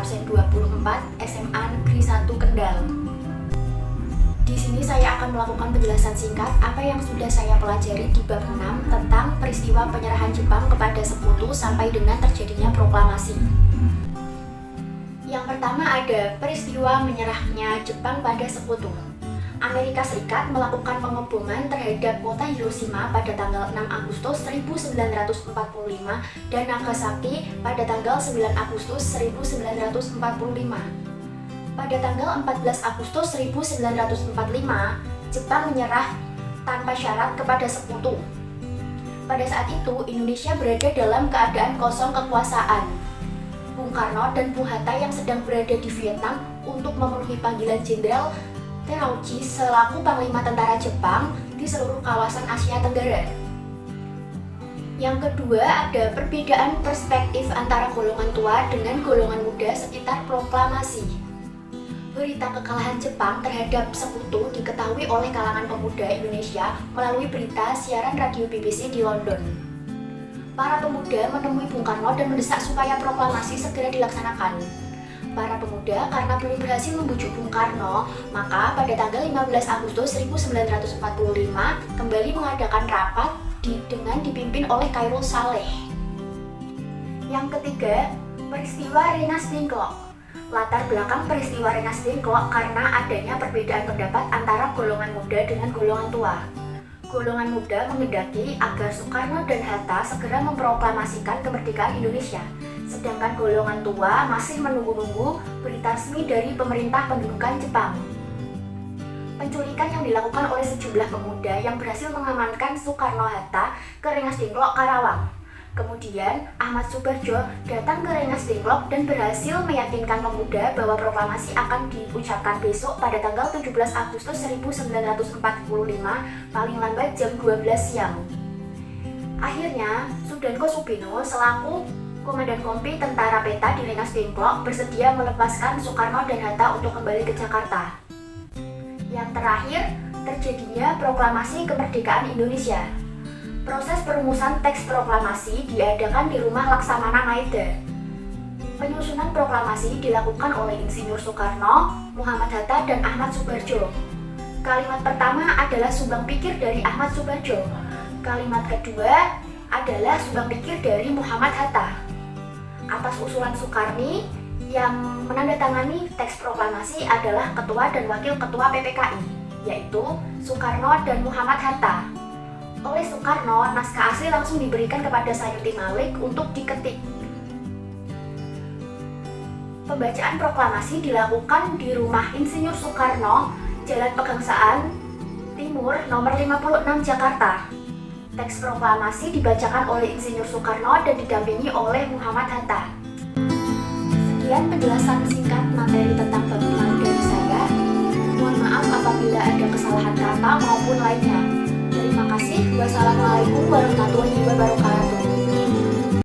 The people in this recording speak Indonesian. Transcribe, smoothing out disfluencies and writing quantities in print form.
absen 24 SMA Negeri 1 Kendal. Di sini saya akan melakukan penjelasan singkat apa yang sudah saya pelajari di bab 6 tentang peristiwa penyerahan Jepang kepada Sekutu sampai dengan terjadinya proklamasi. Yang pertama ada peristiwa menyerahnya Jepang pada Sekutu. Amerika Serikat melakukan pengeboman terhadap kota Hiroshima pada tanggal 6 Agustus 1945 dan Nagasaki pada tanggal 9 Agustus 1945. Pada tanggal 14 Agustus 1945, Jepang menyerah tanpa syarat kepada Sekutu. Pada saat itu, Indonesia berada dalam keadaan kosong kekuasaan. Bung Karno dan Bung Hatta yang sedang berada di Vietnam untuk memenuhi panggilan Jenderal Terauchi selaku Panglima Tentara Jepang di seluruh kawasan Asia Tenggara. Yang kedua ada perbedaan perspektif antara golongan tua dengan golongan muda sekitar proklamasi. Berita kekalahan Jepang terhadap Sekutu diketahui oleh kalangan pemuda Indonesia melalui berita siaran radio BBC di London. Para pemuda menemui Bung Karno dan mendesak supaya proklamasi segera dilaksanakan. Para pemuda karena belum berhasil membujuk Bung Karno, maka pada tanggal 15 Agustus 1945 kembali mengadakan rapat dengan dipimpin oleh Khairul Saleh. Yang ketiga, peristiwa Rengas Dengklok. Latar belakang peristiwa Rengas Dengklok karena adanya perbedaan pendapat antara golongan muda dengan golongan tua. Golongan muda menghendaki agar Soekarno dan Hatta segera memproklamasikan kemerdekaan Indonesia, sedangkan golongan tua masih menunggu-nunggu berita resmi dari pemerintah pendudukan Jepang. Penculikan yang dilakukan oleh sejumlah pemuda yang berhasil mengamankan Soekarno-Hatta ke Rengas Dengklok, Karawang. Kemudian Ahmad Subarjo datang ke Rengas Dengklok dan berhasil meyakinkan pemuda bahwa proklamasi akan diucapkan besok pada tanggal 17 Agustus 1945 paling lambat jam 12 siang. Akhirnya, Sudanko Subino selaku Komandan Kompi Tentara Peta di Rengas Dengklok bersedia melepaskan Soekarno dan Hatta untuk kembali ke Jakarta. Yang terakhir, terjadinya proklamasi kemerdekaan Indonesia. Proses perumusan teks proklamasi diadakan di rumah Laksamana Maeda. Penyusunan proklamasi dilakukan oleh Insinyur Soekarno, Muhammad Hatta, dan Ahmad Subarjo. Kalimat pertama adalah sumbang pikir dari Ahmad Subarjo. Kalimat kedua adalah sumbang pikir dari Muhammad Hatta. Atas usulan Soekarni, yang menandatangani teks proklamasi adalah Ketua dan Wakil Ketua PPKI, yaitu Soekarno dan Muhammad Hatta. Oleh Soekarno, naskah asli langsung diberikan kepada Sayuti Malik untuk diketik. Pembacaan proklamasi dilakukan di rumah Insinyur Soekarno, Jalan Pegangsaan Timur, nomor 56 Jakarta. Teks proklamasi dibacakan oleh Insinyur Soekarno dan didampingi oleh Muhammad Hatta. Sekian penjelasan singkat materi tentang bab 6 dari saya. Mohon maaf apabila ada kesalahan kata maupun lainnya. Terima kasih. Wassalamualaikum warahmatullahi wabarakatuh.